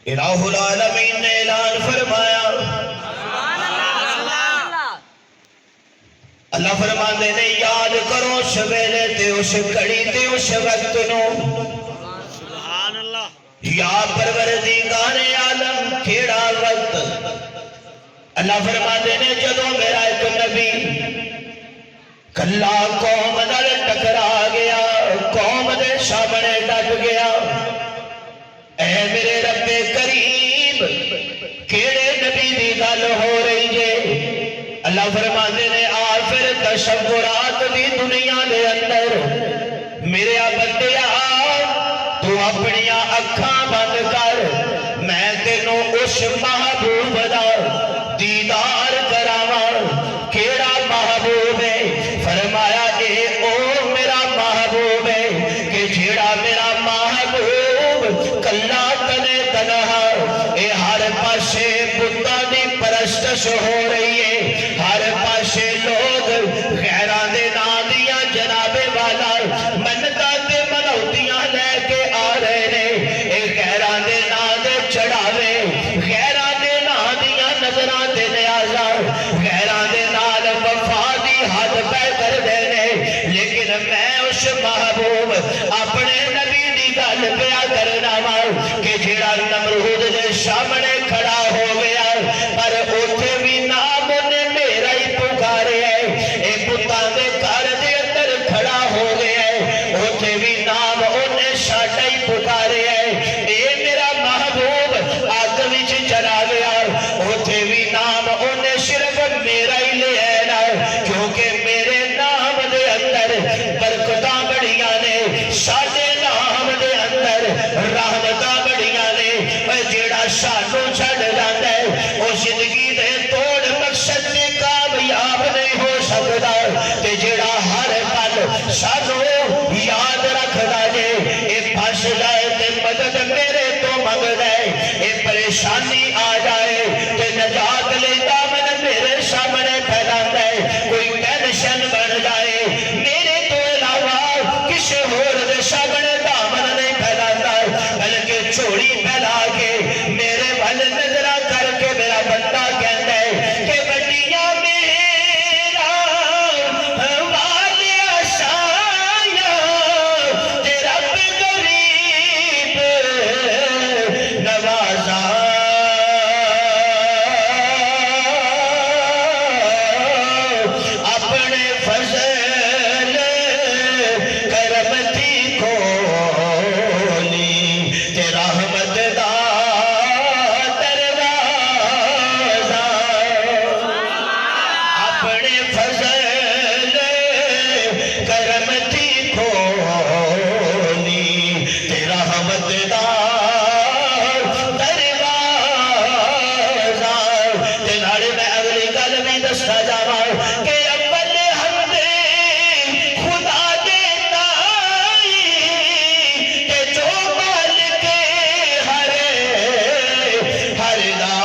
الہ العالمین نے اعلان فرمایا، اللہ فرماندے نے یاد کرو اس ویلے تے اس گھڑی تے اس وقت نو، یا پروردگار عالم کیڑا وقت۔ اللہ فرماندے نے جدوں میرا ایک نبی کلا قوم نال ٹکرا گیا، قوم دے سامنے ڈٹ گیا، اے میرے رب کریم کیڑے نبی دی گل ہو رہی ہے؟ اللہ فرماندے نے آ پھر تصورات دی دنیا دے اندر میرے بندیا تو اپنی اکھاں بند کر، میں تینوں اس محبوب دا دیدار کراواں۔ کیڑا محبوب ہے؟ فرمایا اے او میرا محبوب ہے کہ جیڑا میرا محبوب کلا تنے تنہا، اے ہر پاسے بتاں دی پرستش ہو رہی ہے، ہر پاسے لوگ غیراں دے ناں دیاں جناب والا منتاں تے منوتیاں لے کے آ رہے نے، اے غیراں دے ناں دے چڑھاوے، غیراں دے ناں دیاں نظراں تے نیازاں، غیراں دے نال وفا دی حد پہ کر دینے، لیکن میں اس محبوب اپنے نبی دی گل پیا کرنا وا کہ جیڑا نمرود دے سامنے کھڑا ہو گیا پر اوتھے بھی نام نے میرا ہی پکارے ہے، اے بتاں دے گھر دے اندر کھڑا ہو گیا ہے، اوتھے بھی نام انہیں ساڈا ہی پکارے ہے، اے میرا محبوب اگ وچ چلا گیا، اوتھے بھی نام انہیں صرف میرا ہی لے آنا، کیونکہ میرے نام دے اندر برکتاں بڑیاں نے، ساڈے نام دے اندر رحمتاں بڑیاں نے، جیڑا سانو چھڈ جاندا ہے او زندگی دے توڑ مقصد تے کامیاب نہیں ہو سکدا، تے جیڑا ہر پل سانو یاد رکھدا جے اے پھس جائے تے مدد میرے تو منگدا ہے، اے پریشانی آ جائے تے نجات لے دامن میرے سامنے پھیلاندا ہے، کوئی ٹینشن بن جائے میرے تو علاوہ کسے ہور دے سامنے دامن نہیں پھیلاندا، بلکہ چوڑی پھیلا کے میرے ول نظرہ کر کے میرا بندہ کہتا ہے کہ بڑیاں میرا والیا شایا تے رب غریب نوازا، اپنے فضل کرم تھی کھولی تے رحمت دا دروازہ، اپنے فضل کرم تھی کھولی تے رحمت دا دروازہ، تے نالے میں اگلی گل بھی دستا جاواں کہ اول حمدے خدا دیتا تے جو مالک ہر دا،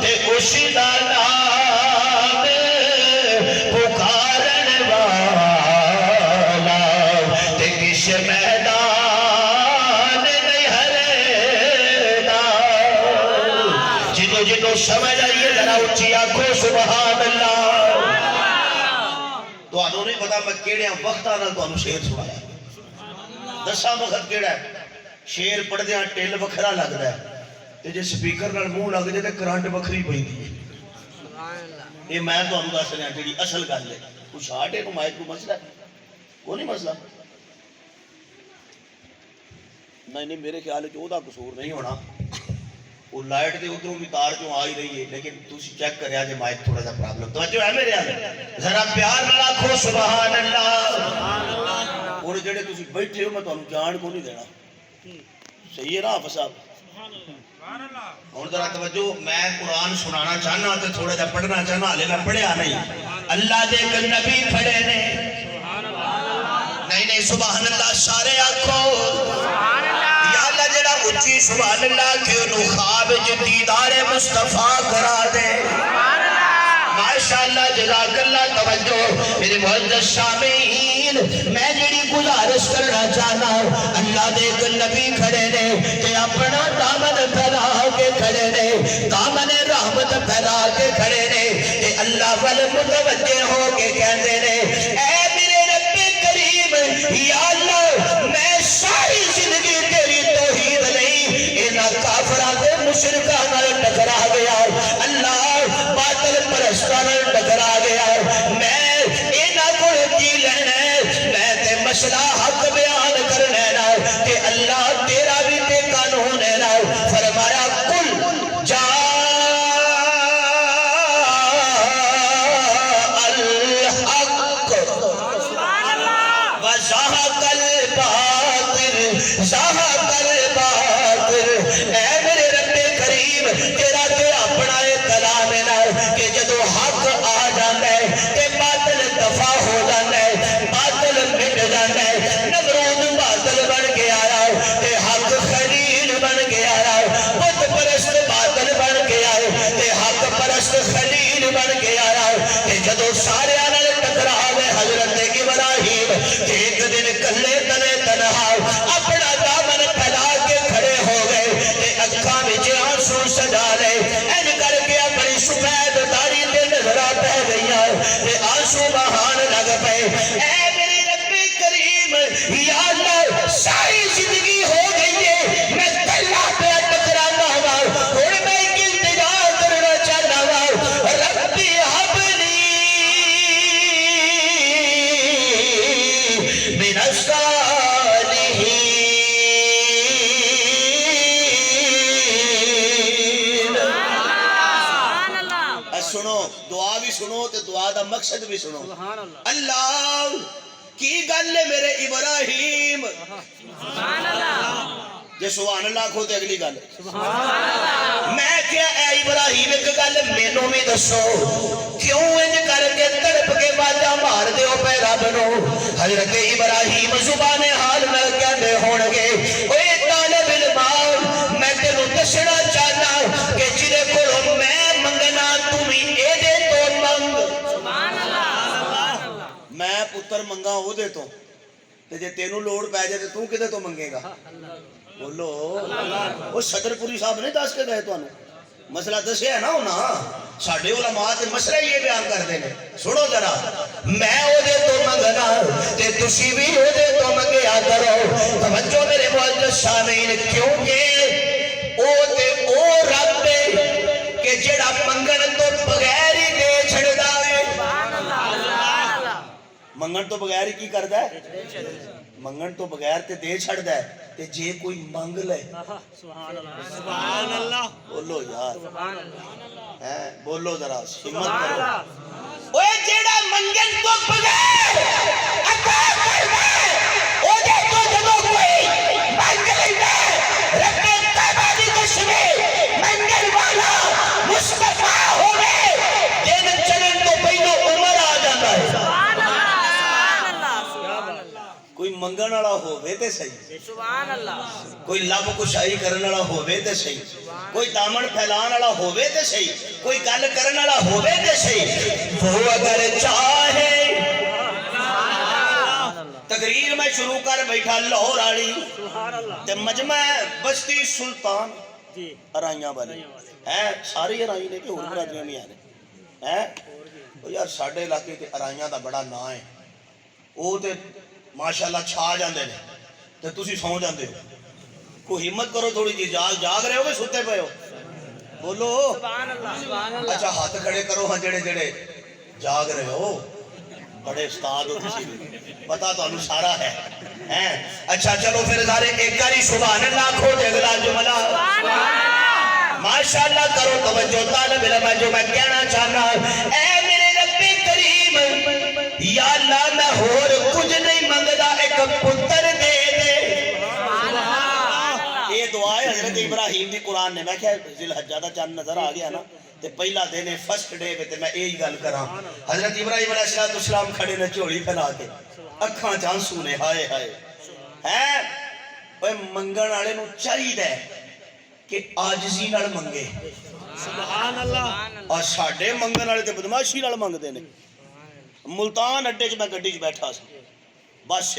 تے اسی دا نام پکارن والا تے کس میدان نہیں ہردا، جنوں جنوں سمجھ آئیے ذرا اچھی آنکھوں سبحان اللہ۔ تو آنوں نہیں پتا میں کیڑے وقت آنا تو آنوں شیر سنایا، دساں وقت کیڑا ہے شیر پڑھ دیاں ٹیل وکھرا لگ رہا ہے تے جے سپیکر نال منہ لگ جائے تے کرنٹ وکھری پیندی ہے، یہ میں تو ہم دس رہا جی اصل گل ہے، کچھ ہارڈ نو مائک کو مسئلہ ہے وہ نہیں مسئلہ، نہیں میرے خیال ہے جو دا قصور نہیں ہونا، وہ لائٹ دے ادھروں بھی تار چوں آ ہی رہی ہے، لیکن تسی چیک کریا جے مائک تھوڑا سا پرابلم توجہ ہے میرے آگے ذرا پیار نال آکھو سبحان اللہ۔ اور جڑے تسی بیٹھے ہو میں تانوں جان کو نہیں دینا، صحیح ہے نا حافظ صاحب؟ اور ذرا توجہ، میں قرآن سنانا چاہنا تے تھوڑا جا پڑھنا چاہنا، حالے میں پڑھیا نہیں، اللہ دے ایک نبی پڑھے نے، نہیں سبحان اللہ سارے آکھو یا اللہ جڑا اچھی سبحان اللہ کہ انہوں خواب دیدار مصطفیٰ کرا دے، ماشاءاللہ جزاک اللہ۔ توجہ میرے معزز سامعین، میں جڑی گزارش کرنا چاہنا اللہ دے ایک نبی کھڑے نے تے اپنا دامن پھیلا کے کھڑے نے دامن رحمت پھیلا کے کھڑے نے تے اللہ ول متوجہ ہو کے کہندے نے اے میرے رب کریم یا اللہ میں ساری زندگی تیری توحید نہیں انہاں کافراں تے مشرکاں نال ٹکرا گیا اللہ باطل پرستاں نال ٹکرا گیا میں انہاں کول کی لینا میں تے مسئلہ حق بیان کرنا نا کہ اللہ تیرا بھی تے قانون ہے نا فرمایا کل جا الحق وزہق الباطل زہق الباطل اے میرے رب کریم تیرا تے اپنا کلام ہے نا کہ جدو حق آ جاتا ہے تے باطل دفع ہو جاتا ہے باطل مٹ جاتا ہے نمرود باطل بن کے آیا تے حق خلیل بن کے آیا بت پرست باطل بن کے آئے تے حق پرست خلیل بن کے آیا تے جدو سارے نال ٹکرا گئے حضرت ابراہیم ایک دن کلے تنے تنہا اپنا دامن پھیلا کے کھڑے ہو گئے تے اکھاں وچ آنسو سجا لے این کر کے اپنی سفید داڑھی تے نظراں پہ گئیاں تے آنسو بہان لگ پئے اے میرے رب کریم یا اللہ ساری زندگی ہو گئی ہے میں کلا پہ ٹکرانا ہوا ہن میں ایک التجا کرنا چاہتا ہوں ربی حبلی من الصالحین سنو دعا بھی سنو تے دعا دا مقصد بھی سنو اللہ کی گل ہے میرے ابراہیم جے سبحان اللہ کھو تے اگلی گل میں کیا اے ابراہیم ایک گل مینوں بھی دسو کیوں انج کر کے تڑپ کے باجا مار دیو پے رب نو حضرت ابراہیم زبان حال نال کہندے ہون گے اوے طالب علم میں تینوں دسنا چاہنا کہ جدے کولوں میں منگنا تو بھی اے دے تو منگ میں پتر منگا او دے تو تے جے تینوں لوڑ پے جائے تے تو کدے تو منگے گا بولو وہ صدر پوری صاحب نے دس کے گئے تو مسئلہ دسیا ہے نا انہاں ساڈے علماء تے مسئلہ یہ بیان کرتے ہیں سنو ذرا میں او دے تو منگنا تے تسی بھی او دے تو منگیا کرو توجہ میرے معزز سامعین کیونکہ او تے او رب ہے کہ جڑا منگن تو بغیر ہی دے چھڑدا ہے منگن تو بغیر ہی کی کردا ہے منگن تو بغیر تے دے چھڑدا ہے تے جے کوئی منگ لے سبحان اللہ بولو یار بولو ذرا ہمت کرو اوے جیڑا منگن تو بغیر عطا کردا ہے او دے تو جدو کوئی منگ لیندا ہے رب تیبہ دی قسم منگل والا مصطفیٰ ہوئے دن چڑھن تو پہلو عمر آ جاتا ہے کوئی منگن والا ہووے تے صحیح سبحان اللہ کوئی لب کشائی کرن والا ہووے تے صحیح کوئی دامن پھیلان والا ہووے تے صحیح کوئی گل کرن والا ہووے تے صحیح وہ اگر چاہے تقریر میں شروع کر بیٹھا لاہور والی تے مجمع بستی سلطان ارائیاں والی ہیں ساری ارائی نے کہ اور برادریاں بھی ہیں یار ساڈے علاقے تے ارائیاں دا بڑا نا ہے او تے ماشاءاللہ چھا جاندے نے تے تسی سو جاندے ہو کوئی ہمت کرو تھوڑی جی جاگ رہے ہو کہ ستے پے ہو بولو سبحان اللہ اچھا ہاتھ کھڑے کرو ہاں جڑے جڑے جاگ رہے ہو بڑے استاد ہو تسی پتہ تانوں سارا ہے اچھا چلو پھر سارے ایک کاری سبحان اللہ کھو دے اگلا جملہ ماشاءاللہ کرو توجہ طالب علم جو میں کہنا چاہنا اے میرے رب کریم یا اللہ میں ہور کچھ نہیں منگدا ایک پتر دے دے یہ دعا ہے حضرت ابراہیم دی قرآن نے میں کہا ذی الحجہ دا چند نظر آ گیا نا تے پہلا دن ہے فرسٹ ڈے تے میں یہی گل کراں حضرت ابراہیم علیہ السلام کھڑے نے جھولی پھیلا کے اکھاں چانسو نے ہائے ہائے ہیں اوے منگن والے نوں چاہیے کہ عاجزی نال منگے سبحان اللہ اور ساڈے منگن والے تے بدماشی نال منگدے نے ملتان اڈے چ میں گڈی چ بیٹھا سی بس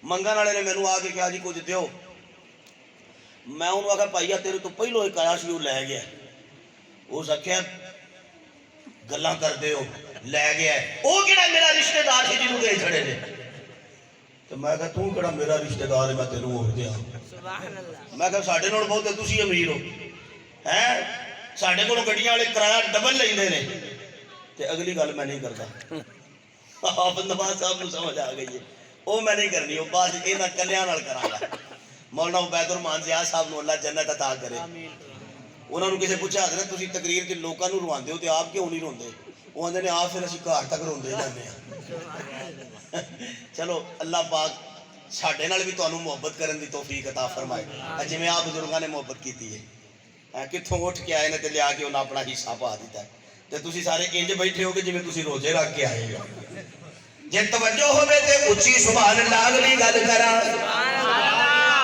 ਮੰਗਣ ਵਾਲੇ ਨੇ ਮੈਨੂੰ ਆ ਕੇ ਕਿਹਾ ਜੀ ਕੁਝ ਦਿਓ। ਮੈਂ ਉਹਨੂੰ ਆਖਿਆ ਭਾਈਆ ਤੇਰੇ ਤੋਂ ਪਹਿਲੋਂ ਇੱਕ ਆਇਆ ਸੀ ਉਹ ਲੈ ਗਿਆ। ਉਸ ਆਖਿਆ ਗੱਲਾਂ ਕਰਦੇ ਹੋ ਲੈ ਗਿਆ, ਉਹ ਕਿਹੜਾ ਮੇਰਾ ਰਿਸ਼ਤੇਦਾਰ ਸੀ ਜਿਹਨੂੰ ਦੇ ਛੜੇ ਨੇ। ਤੇ ਮੈਂ ਕਿਹਾ ਤੂੰ ਕਿਹੜਾ ਮੇਰਾ ਰਿਸ਼ਤੇਦਾਰ ਹੈ ਮੈਂ ਤੈਨੂੰ ਹੋਰ ਦਿਆਂ। ਮੈਂ ਕਿਹਾ ਸਾਡੇ ਨਾਲ ਬਹੁਤੇ ਤੁਸੀਂ ਅਮੀਰ ਹੋ ਹੈ, ਸਾਡੇ ਕੋਲੋਂ ਗੱਡੀਆਂ ਵਾਲੇ ਕਿਰਾਇਆ ਡਬਲ ਲੈਂਦੇ ਨੇ। ਤੇ ਅਗਲੀ ਗੱਲ ਮੈਂ ਨਹੀਂ ਕਰਦਾ, ਆਪ ਨਵਾਜ਼ ਸਾਹਿਬ ਨੂੰ ਸਮਝ ਆ ਗਈ ਹੈ, ਉਹ ਮੈਂ ਨਹੀਂ ਕਰਨੀ, ਉਹ ਬਾਅਦ ਇਹਨਾਂ ਕੱਲਿਆਂ ਨਾਲ ਕਰਾਂਗਾ। ਮੌਲਾਨਾ ਉਬੈਦ ਰਹਿਮਾਨ ਜ਼ਿਆ ਸਾਹਿਬ ਨੂੰ ਅੱਲਾ ਜੰਨਤ ਅਤਾ ਕਰੇ। ਉਹਨਾਂ ਨੂੰ ਕਿਸੇ ਪੁੱਛਿਆ ਨਾ ਤੁਸੀਂ ਤਕਰੀਰ 'ਚ ਲੋਕਾਂ ਨੂੰ ਰਵਾਉਂਦੇ ਹੋ ਤੇ ਆਪ ਕਿਉਂ ਨਹੀਂ ਰੋਂਦੇ? ਉਹ ਆਂਦੇ ਨੇ ਆਪ ਫਿਰ ਅਸੀਂ ਘਰ ਤੱਕ ਰੋਂਦੇ ਜਾਂਦੇ ਹਾਂ। ਚਲੋ ਅੱਲਾ ਪਾਕ ਸਾਡੇ ਨਾਲ ਵੀ ਤੁਹਾਨੂੰ ਮੁਹੱਬਤ ਕਰਨ ਦੀ ਤੌਫੀਕ ਅਤਾ ਫਰਮਾਏ, ਜਿਵੇਂ ਆਪ ਬਜ਼ੁਰਗਾਂ ਨੇ ਮੁਹੱਬਤ ਕੀਤੀ ਹੈ। ਕਿੱਥੋਂ ਉੱਠ ਕੇ ਆਏ ਨੇ ਤੇ ਲਿਆ ਕੇ ਉਹਨਾਂ ਆਪਣਾ ਹਿੱਸਾ ਪਾ ਦਿੱਤਾ ਤੇ ਤੁਸੀਂ ਸਾਰੇ ਇੰਜ ਬੈਠੇ ਹੋਗੇ ਜਿਵੇਂ ਤੁਸੀਂ ਰੋਜ਼ੇ ਰੱਖ ਕੇ ਆਏ ਹੋ। ਜੇ ਤਵੱਜੋ ਹੋਵੇ ਤੇ ਉੱਚੀ ਸੁਭਾਨ ਅੱਲਾਹ ਅਗਲੀ ਗੱਲ ਕਰਾਂ।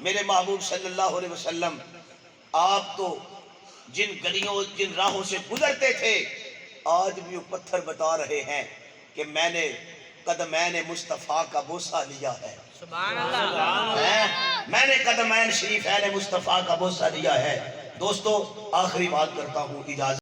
میرے محبوب صلی اللہ علیہ وسلم آپ تو جن گلیوں جن راہوں سے گزرتے تھے آج بھی وہ پتھر بتا رہے ہیں کہ میں نے قدمین مصطفیٰ کا بوسہ لیا ہے. سبحان اللہ. میں نے قدمین شریفین مصطفیٰ کا بوسہ لیا ہے. دوستو آخری بات کرتا ہوں، اجازت